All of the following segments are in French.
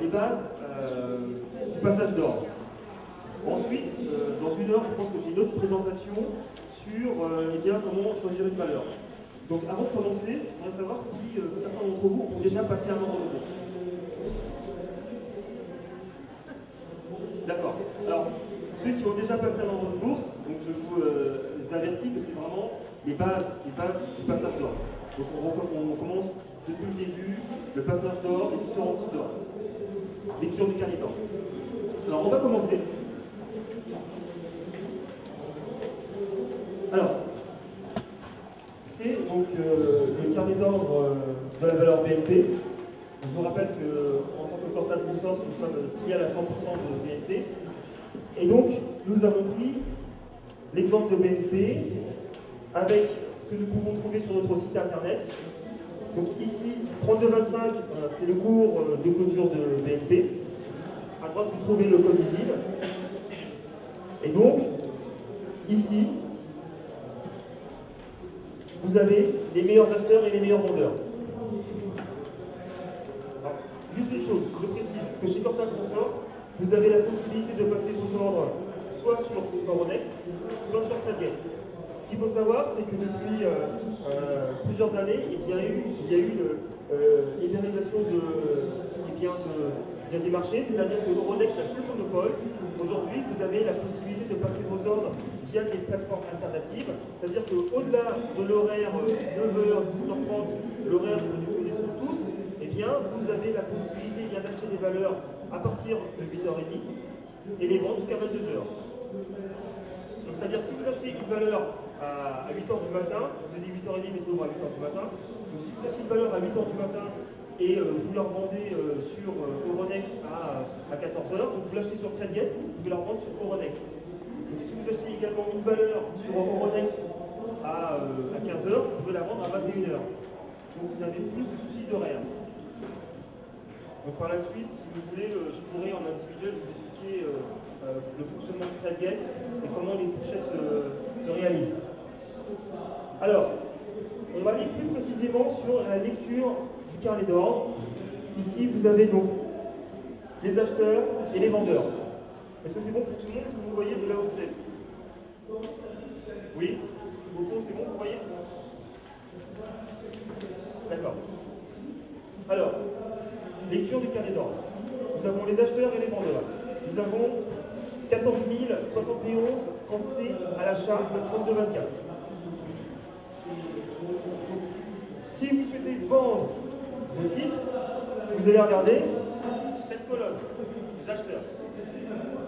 Les bases du passage d'ordre. Ensuite, dans une heure, je pense que j'ai une autre présentation sur comment choisir une valeur. Donc avant de commencer, je voudrais savoir si certains d'entre vous ont déjà passé un ordre de bourse. D'accord. Alors, ceux qui ont déjà passé un ordre de bourse, donc je vous avertis que c'est vraiment les bases du passage d'ordre. Donc on commence depuis le début, le passage d'ordre, les différents types d'ordre. Lecture du carnet d'ordre. Alors on va commencer. Alors, c'est donc le carnet d'ordre de la valeur BNP. Je vous rappelle qu'en tant que portable Resource, nous sommes filiales à 100% de BNP. Et donc, nous avons pris l'exemple de BNP avec ce que nous pouvons trouver sur notre site internet. Donc ici, 3225, c'est le cours de clôture de BNP. À droite, vous trouvez le code ISIN. Et donc, ici, vous avez les meilleurs acheteurs et les meilleurs vendeurs. Alors, juste une chose, je précise que chez Portal Consource, vous avez la possibilité de passer vos ordres soit sur Euronext, soit sur TradeGate. Ce qu'il faut savoir, c'est que depuis plusieurs années, il y a eu une libéralisation des marchés, c'est-à-dire que Euronext n'a plus le monopole. Aujourd'hui, vous avez la possibilité de passer vos ordres via des plateformes alternatives, c'est-à-dire qu'au-delà de l'horaire 9h, 17h30, l'horaire que nous connaissons tous, eh bien, vous avez la possibilité d'acheter des valeurs à partir de 8h30 et les vendre jusqu'à 22h. C'est-à-dire si vous achetez une valeur à 8h du matin, je vous ai dit 8h30 mais c'est au moins à 8h du matin, donc si vous achetez une valeur à 8h du matin et vous la revendez sur Euronext à 14h, donc vous l'achetez sur TradeGate, vous pouvez la revendre sur Euronext. Donc si vous achetez également une valeur sur Euronext à 15h, vous pouvez la vendre à 21h. Donc vous n'avez plus ce souci d'horaire. Donc par la suite, si vous voulez, je pourrais en individuel vous expliquer le fonctionnement du TradeGate et comment les fourchettes se réalisent. Alors, on va aller plus précisément sur la lecture du carnet d'ordre. Ici, vous avez donc les acheteurs et les vendeurs. Est-ce que c'est bon pour tout le monde? Est-ce que vous voyez de là où vous êtes? Oui? Au fond, c'est bon, vous voyez? D'accord. Alors, lecture du carnet d'ordre. Nous avons les acheteurs et les vendeurs. Nous avons 14 071 quantités à l'achat le 32-24. Si vous souhaitez vendre vos titres, vous allez regarder cette colonne, les acheteurs.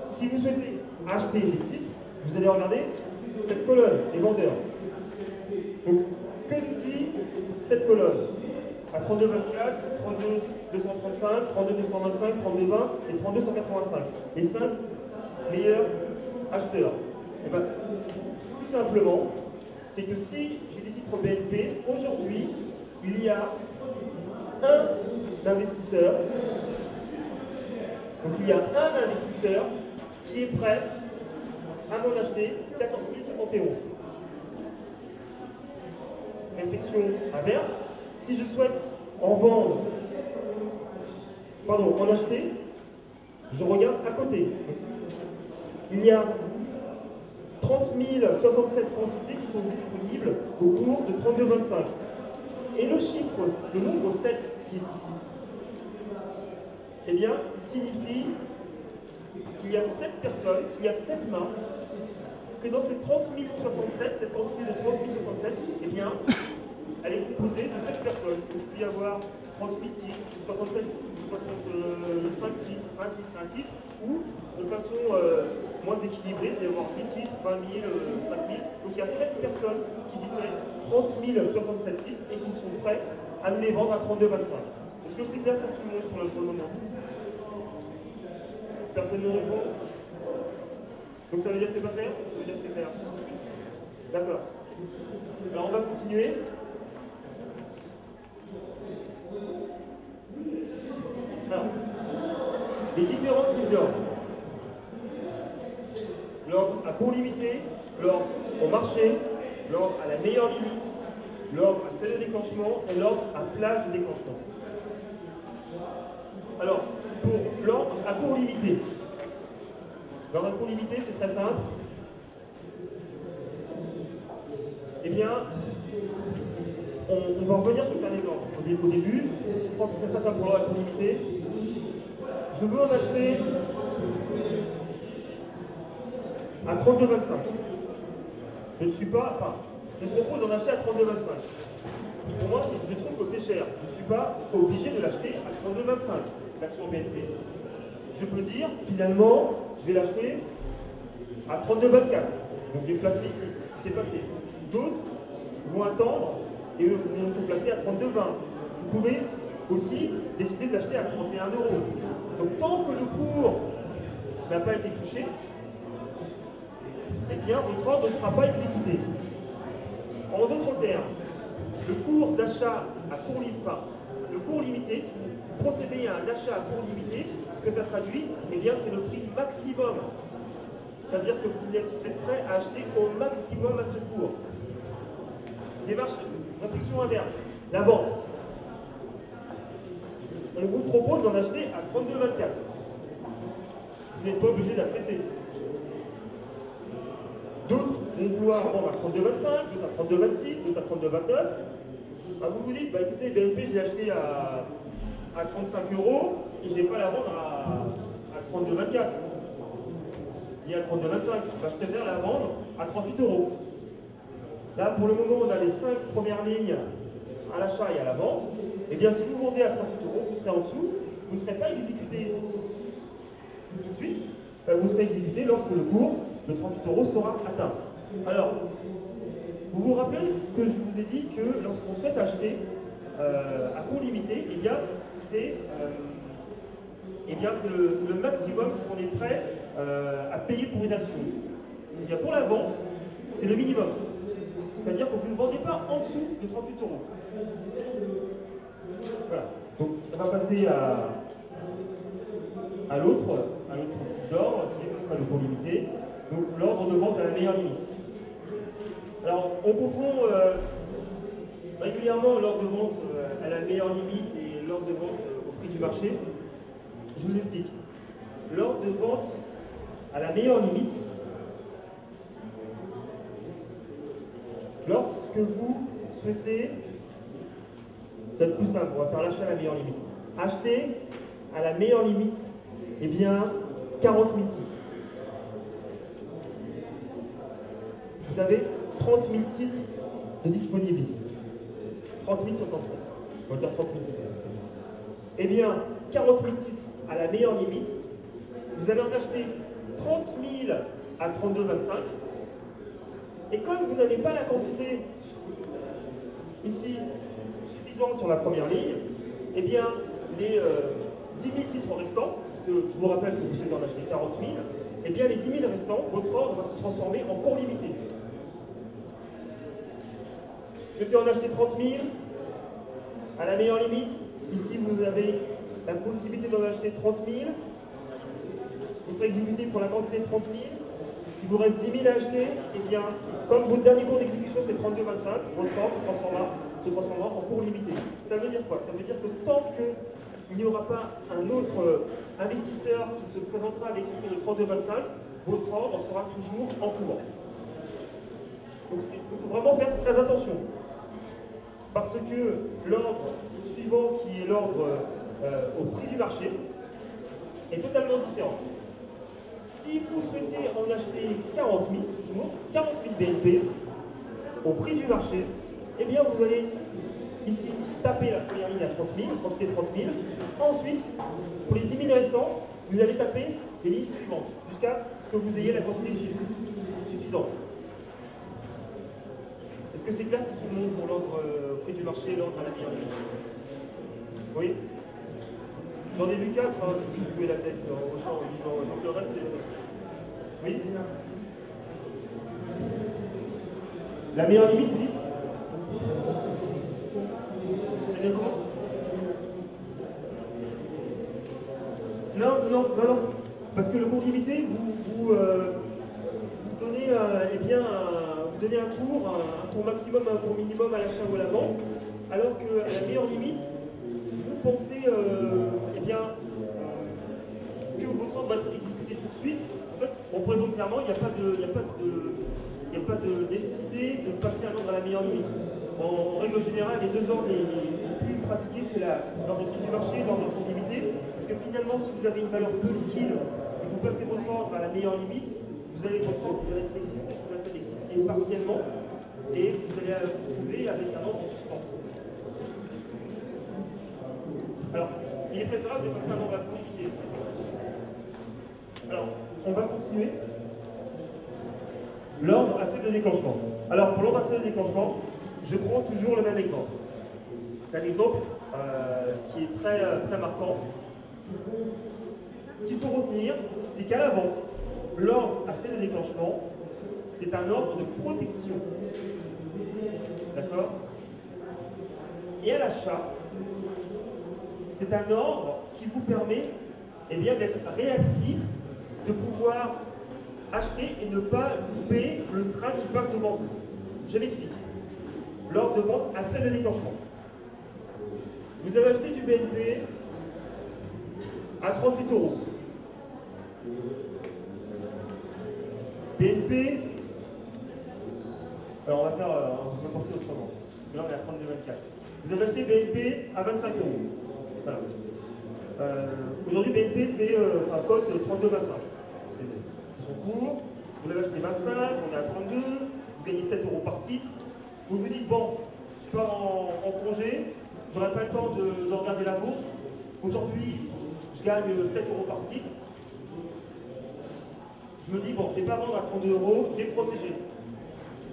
Si vous souhaitez acheter des titres, vous allez regarder cette colonne, les vendeurs. Donc, que nous dit cette colonne? À 32-24, 32-235, 32-225, 32-20 et 32-185. Les 5 meilleurs acheteurs. Et bien, tout simplement, c'est que si j'ai des titres BNP, aujourd'hui, il y a un investisseur. Donc il y a un investisseur qui est prêt à m'en acheter 14 071. Réflexion inverse. Si je souhaite en acheter, je regarde à côté. Il y a 30 067 quantités qui sont disponibles au cours de 32-25. Et le nombre 7 qui est ici, eh bien, signifie qu'il y a 7 personnes, qu'il y a 7 mains, que dans ces 30 067, cette quantité de 30 067, eh bien, elle est composée de 7 personnes. Il peut y avoir 30 000 titres, 65 titres, un titre, ou de façon moins équilibrée, il peut y avoir 8 titres, 20 000, 5 000. Donc il y a 7 personnes qui détiennent 30 067 titres et qui sont prêts à nous les vendre à 32,25. Est-ce que c'est clair pour tout le monde pour le moment? Personne ne répond? Donc ça veut dire que c'est pas clair? Ça veut dire que c'est clair? D'accord. Alors on va continuer. Alors, les différents types d'ordre. L'ordre à cours limité, l'ordre au marché, l'ordre à la meilleure limite, l'ordre à celle de déclenchement et l'ordre à plage de déclenchement. Alors, pour l'ordre à cours limité, l'ordre à cours limité, c'est très simple. Eh bien, on va revenir sur le carnet d'ordre. Au début, c'est très simple pour l'ordre à cours limité. Je veux en acheter à 32,25. Je ne suis pas, enfin, je propose d'en acheter à 32,25. Pour moi, je trouve que c'est cher. Je ne suis pas obligé de l'acheter à 32,25, l'action BNP. Je peux dire, finalement, je vais l'acheter à 32,24. Donc je vais placer ici ce qui s'est passé. D'autres vont attendre et eux vont se placer à 32,20. Vous pouvez aussi décider de l'acheter à 31 €. Donc tant que le cours n'a pas été touché, eh bien votre ordre ne sera pas exécuté. En d'autres termes, le cours d'achat à cours limité, enfin, le cours limité, si vous procédez à un achat à cours limité, ce que ça traduit, eh bien c'est le prix maximum. C'est-à-dire que vous êtes prêt à acheter au maximum à ce cours. Démarche, réflexion inverse. La vente. On vous propose d'en acheter à 32,24. Vous n'êtes pas obligé d'accepter. D'autres vont vouloir vendre à 32,25, d'autres à 32,26, d'autres à 32,29. Ben vous vous dites, bah écoutez, BNP, j'ai acheté à 35 € et je ne vais pas la vendre à 32,24. Ni à 32,25. Ben, je préfère la vendre à 38 €. Là, pour le moment, on a les 5 premières lignes à l'achat et à la vente. Eh bien, si vous vendez à 38 €, vous serez en dessous, vous ne serez pas exécuté tout de suite, vous serez exécuté lorsque le cours de 38 € sera atteint. Alors, vous vous rappelez que je vous ai dit que lorsqu'on souhaite acheter à cours limité, eh bien, c'est le maximum qu'on est prêt à payer pour une action. Eh bien, pour la vente, c'est le minimum. C'est-à-dire que vous ne vendez pas en dessous de 38 €. Voilà. Donc, on va passer à l'autre type d'ordre, qui est pas le cours limité. Donc, l'ordre de vente à la meilleure limite. Alors, on confond régulièrement l'ordre de vente à la meilleure limite et l'ordre de vente au prix du marché. Je vous explique. L'ordre de vente à la meilleure limite, lorsque vous souhaitez, ça va être plus simple, on va faire l'achat à la meilleure limite. Acheter à la meilleure limite, eh bien, 40 000 titres. Vous avez 30 000 titres de disponibles ici. 30 067. On va dire 30 000 titres disponibles. Eh bien, 40 000 titres à la meilleure limite, vous allez en acheter 30 000 à 32,25. Et comme vous n'avez pas la quantité ici suffisante sur la première ligne, eh bien, les 10 000 titres restants, parce que je vous rappelle que vous souhaitez en acheter 40 000, eh bien, les 10 000 restants, votre ordre va se transformer en cours limité. Vous souhaitez en acheter 30 000 à la meilleure limite. Ici, vous avez la possibilité d'en acheter 30 000. Vous serez exécuté pour la quantité de 30 000. Il vous reste 10 000 à acheter. Eh bien, comme votre dernier cours d'exécution, c'est 32,25, votre ordre se transformera en cours limité. Ça veut dire quoi? Ça veut dire que tant qu'il n'y aura pas un autre investisseur qui se présentera avec une cours de 32,25, votre ordre sera toujours en cours. Donc il faut vraiment faire très attention. Parce que l'ordre suivant, qui est l'ordre au prix du marché, est totalement différent. Si vous souhaitez en acheter 40 000, toujours, 40 000 BNP, au prix du marché, eh bien vous allez ici taper la première ligne à 30 000, quantité de 30 000. Ensuite, pour les 10 000 restants, vous allez taper les lignes suivantes, jusqu'à ce que vous ayez la quantité suffisante. Est-ce que c'est clair pour tout le monde pour l'ordre au prix du marché, l'ordre à la meilleure limite? Oui? J'en ai vu 4, hein, je me suis joué la tête au champ en disant, donc le reste c'est... Oui? La meilleure limite, vous dites? C'est bien comment? Non. Parce que le cours limité, vous donnez un cours maximum, un cours minimum à l'achat ou à la vente, alors qu'à la meilleure limite, vous pensez eh bien, que votre ordre va être exécuté tout de suite. En fait, on présente clairement, il n'y a pas de nécessité de passer un ordre à la meilleure limite. En règle générale, les deux ordres les plus pratiqués, c'est l'ordre de titre du marché et l'ordre de cours limité. Parce que finalement, si vous avez une valeur peu liquide et que vous passez votre ordre à la meilleure limite, vous allez être exécuté ce qu'on appelle exécuté partiellement et vous allez vous retrouver avec un ordre en suspens. Alors, il est préférable de passer un ordre à cours limité. Alors, on va continuer. L'ordre à seuil de déclenchement. Alors, pour l'ordre à seuil de déclenchement, je prends toujours le même exemple. C'est un exemple qui est très marquant. Ce qu'il faut retenir, c'est qu'à la vente, l'ordre à seuil de déclenchement, c'est un ordre de protection. D'accord? Et à l'achat, c'est un ordre qui vous permet eh bien, d'être réactif, de pouvoir acheter et ne pas louper le train qui passe devant vous. Je m'explique. L'ordre de vente à seuil de déclenchement. Vous avez acheté du BNP à 38 €. BNP, alors on va penser autrement. Parce que là on est à 32,24. Vous avez acheté BNP à 25 €. Voilà. Aujourd'hui BNP fait un cote 32,25. C'est son cours. Vous l'avez acheté 25, on est à 32, vous gagnez 7 € par titre. Vous vous dites, bon, je pars en congé, j'aurai pas le temps de regarder la bourse. Aujourd'hui, je gagne 7 € par titre. Je me dis, bon, je ne vais pas vendre à 32 €, je vais me protéger.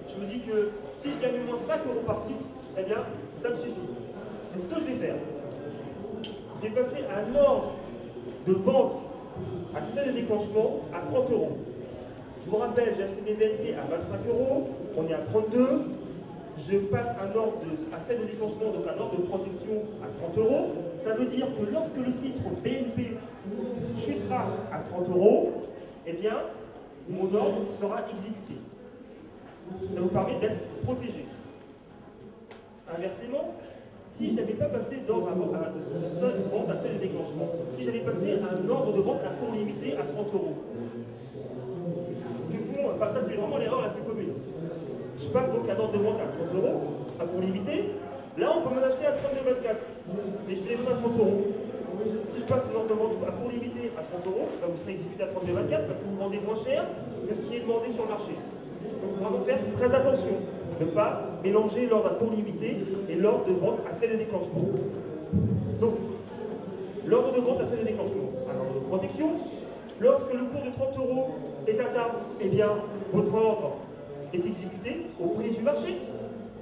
Je me dis que si je gagne au moins 5 € par titre, eh bien, ça me suffit. Donc, ce que je vais faire, je vais passer un ordre de vente à seuil de déclenchement à 30 €. Je vous rappelle, j'ai acheté mes BNP à 25 €, on est à 32. Je passe un ordre à seuil de déclenchement, donc un ordre de protection à 30 €. Ça veut dire que lorsque le titre BNP chutera à 30 €, eh bien, mon ordre sera exécuté. Ça vous permet d'être protégé. Inversement, si je n'avais pas passé d'ordre de vente à seuil de déclenchement, si j'avais passé un ordre de vente à cours limité à 30 €, enfin ça c'est vraiment l'erreur la plus commune. Je passe donc un ordre de vente à 30 € à cours limité. Là on peut m'en acheter à 32,24 et je vais les vendre à 30 €. Si je passe un ordre de vente à cours limité à 30 €, ben vous serez exécuté à 32,24 parce que vous vendez moins cher que ce qui est demandé sur le marché. Donc il faut vraiment faire très attention de ne pas mélanger l'ordre à cours limité et l'ordre de vente à seuil de déclenchement. Donc, l'ordre de vente à seuil de déclenchement, un ordre de protection. Lorsque le cours de 30 € est atteint, eh bien, votre ordre est exécuté au prix du marché.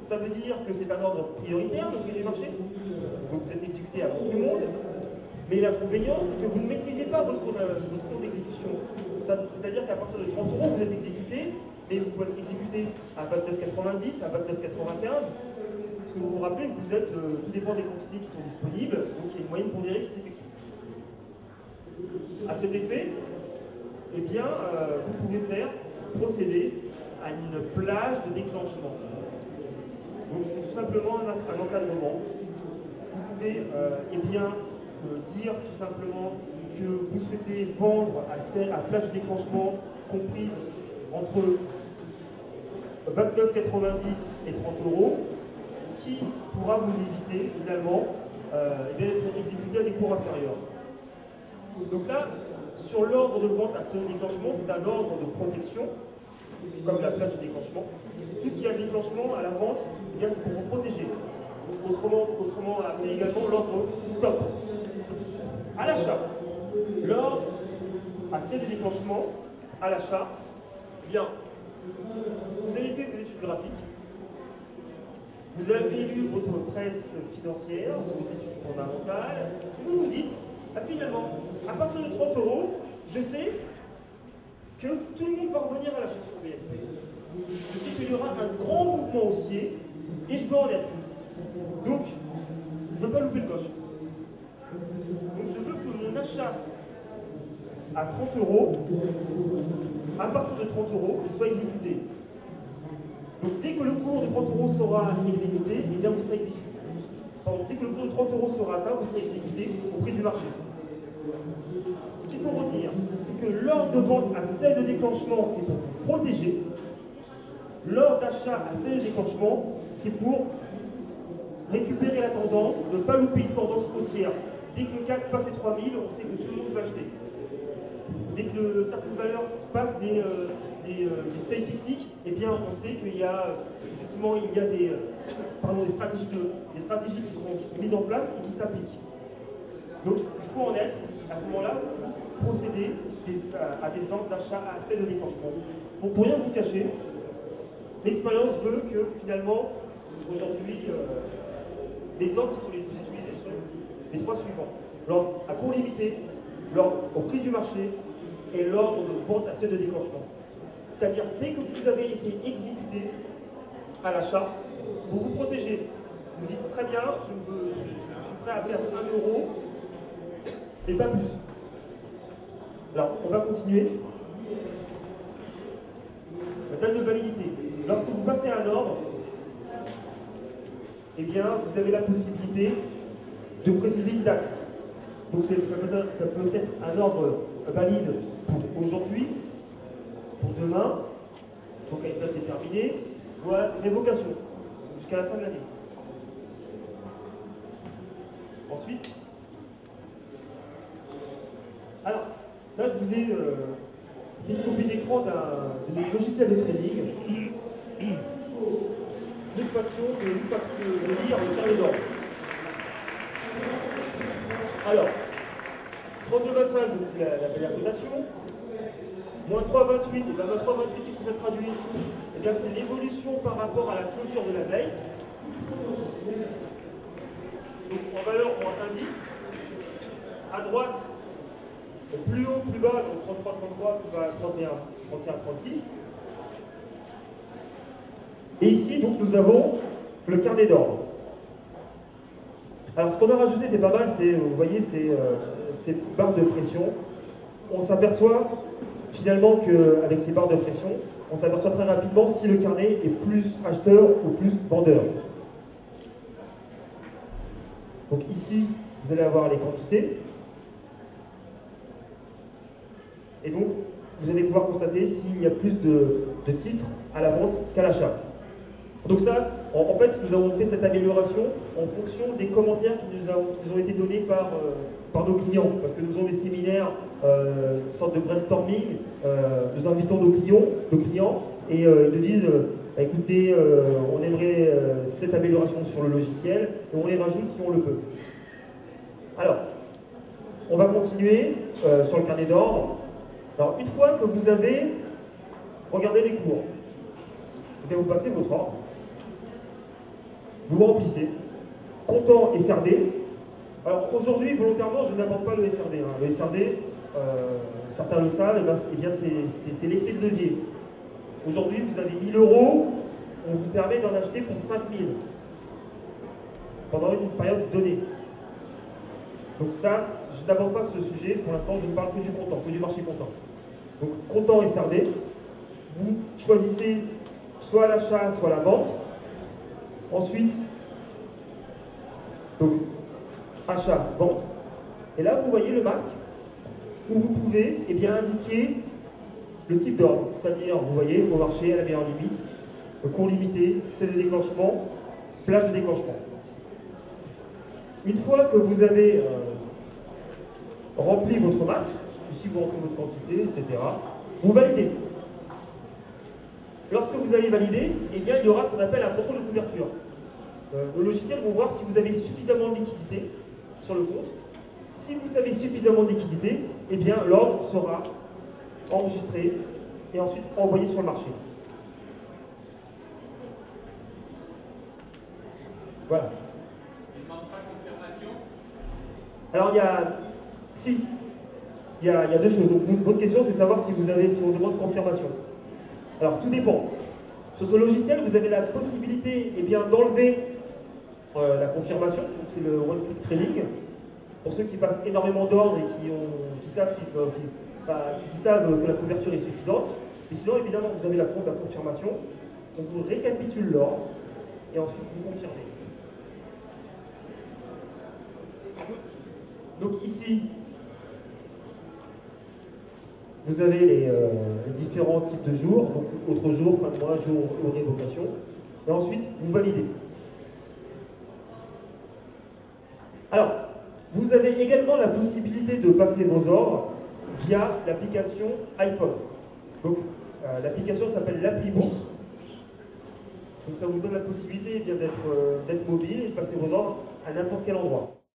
Ça veut dire que c'est un ordre prioritaire, le prix du marché. Donc vous êtes exécuté avant tout le monde. Mais l'inconvénient, c'est que vous ne maîtrisez pas votre cours d'exécution. C'est-à-dire qu'à partir de 30 €, vous êtes exécuté, mais vous pouvez être exécuté à 29,90, à 29,95. Parce que vous vous rappelez que vous êtes, tout dépend des quantités qui sont disponibles, donc il y a une moyenne pondérée qui s'effectue. À cet effet, eh bien, vous pouvez procéder à une plage de déclenchement. Donc c'est tout simplement un encadrement. Vous pouvez eh bien, dire tout simplement que vous souhaitez vendre à plage de déclenchement comprise entre 29,90 et 30 €, ce qui pourra vous éviter finalement eh d'être exécuté à des cours inférieurs. Donc là, sur l'ordre de vente à seuil de déclenchement, c'est un ordre de protection, comme la plage de déclenchement. Tout ce qui est un déclenchement à la vente, eh bien c'est pour vous protéger. Autrement appelé également l'ordre stop. À l'achat, l'ordre à seuil de déclenchement, à l'achat, bien, vous avez fait vos études graphiques, vous avez lu votre presse financière, vos études fondamentales, et vous vous dites, ah, finalement, à partir de 30 €, je sais que tout le monde va revenir à l'achat sur BNP. Je sais qu'il y aura un grand mouvement haussier et je veux en être. Donc, je ne veux pas louper le coche. Donc, je veux que mon achat à 30 €, à partir de 30 €, soit exécuté. Donc, que le cours de 30 euros sera exécuté, eh bien vous serez exécuté. Pardon, dès que le cours de 30 euros sera atteint, vous serez exécuté au prix du marché. Ce qu'il faut retenir, c'est que l'ordre de vente à seuil de déclenchement, c'est pour vous protéger. L'ordre d'achat à seuil de déclenchement, c'est pour récupérer la tendance, ne pas louper une tendance haussière. Dès que le CAC passe les 3000, on sait que tout le monde va acheter. Dès que le cercle de valeur passe des seuils techniques, eh bien on sait qu'il y a effectivement des stratégies qui sont mises en place et qui s'appliquent. Donc il faut en être, à ce moment-là, procéder à des ordres d'achat à seuil de déclenchement. Bon, pour rien vous cacher, l'expérience veut que finalement, aujourd'hui, les ordres qui sont les plus utilisés sont les trois suivants. L'ordre à cours limité, l'ordre au prix du marché et l'ordre de vente à seuil de déclenchement. C'est-à-dire, dès que vous avez été exécuté à l'achat, vous vous protégez. Vous dites très bien, je suis prêt à perdre 1 euro, et pas plus. Alors, on va continuer. La date de validité. Lorsque vous passez un ordre, eh bien, vous avez la possibilité de préciser une date. Donc, ça peut être un ordre valide pour aujourd'hui, pour demain, donc à une date déterminée, ou à révocation, jusqu'à la fin de l'année. Ensuite, alors, là je vous ai fait une copie d'écran d'un logiciel de trading, une façon de lire le carnet d'ordre. Alors, 32,25, donc c'est la cotation. Moins 3,28, et bien moins 3,28, qu'est-ce que ça traduit? Eh bien c'est l'évolution par rapport à la clôture de la veille. Donc en valeur moins 1,10. À droite, plus haut, plus bas, donc 33,33, plus bas 31,36. Et ici, donc nous avons le carnet d'ordre. Alors ce qu'on a rajouté, c'est pas mal, vous voyez, ces petites barres de pression. On s'aperçoit finalement qu'avec ces barres de pression, on s'aperçoit très rapidement si le carnet est plus acheteur ou plus vendeur. Donc ici, vous allez avoir les quantités. Et donc, vous allez pouvoir constater s'il y a plus de titres à la vente qu'à l'achat. Donc ça, en fait, nous avons fait cette amélioration en fonction des commentaires qui nous ont été donnés par nos clients. Parce que nous faisons des séminaires, une sorte de brainstorming, nous invitons nos clients et ils nous disent écoutez, on aimerait cette amélioration sur le logiciel et on les rajoute si on le peut. Alors, on va continuer sur le carnet d'ordre. Alors, une fois que vous avez regardé les cours, vous passez votre ordre, vous remplissez, comptant et SRD. Alors aujourd'hui, volontairement, je n'aborde pas le SRD. Hein. Le SRD, certains le savent, eh bien c'est l'effet de levier. Aujourd'hui, vous avez 1000 euros, on vous permet d'en acheter pour 5000 pendant une période donnée. Donc ça, je n'aborde pas ce sujet, pour l'instant, je ne parle que du comptant, que du marché comptant. Donc comptant SRD, vous choisissez soit l'achat, soit la vente. Ensuite, donc achat, vente. Et là, vous voyez le masque où vous pouvez indiquer le type d'ordre. C'est-à-dire, vous voyez, au marché, à la meilleure limite, le cours limité, c'est le déclenchement, plage de déclenchement. Une fois que vous avez rempli votre masque, ici vous rentrez votre quantité, etc., vous validez. Lorsque vous allez valider, eh bien, il y aura ce qu'on appelle un contrôle de couverture. Le logiciel va voir si vous avez suffisamment de liquidité sur le compte. Si vous avez suffisamment de liquidité, eh bien, l'ordre sera enregistré et ensuite envoyé sur le marché. Voilà. Il ne demande pas de confirmation? Alors, il y a deux choses. Donc, votre question, c'est savoir si on demande confirmation. Alors, tout dépend. Sur ce logiciel, vous avez la possibilité d'enlever la confirmation. C'est le one-click trading. Pour ceux qui passent énormément d'ordres et qui savent que la couverture est suffisante. Et sinon, évidemment, vous avez la confirmation. on vous récapitule l'ordre et ensuite vous confirmez. Donc ici, vous avez les différents types de jours, donc autre jour, fin de mois, jour ou révocation, et ensuite vous validez. Alors, vous avez également la possibilité de passer vos ordres via l'application iPhone. Donc, l'application s'appelle l'appli Bourse. Donc ça vous donne la possibilité d'être mobile et de passer vos ordres à n'importe quel endroit.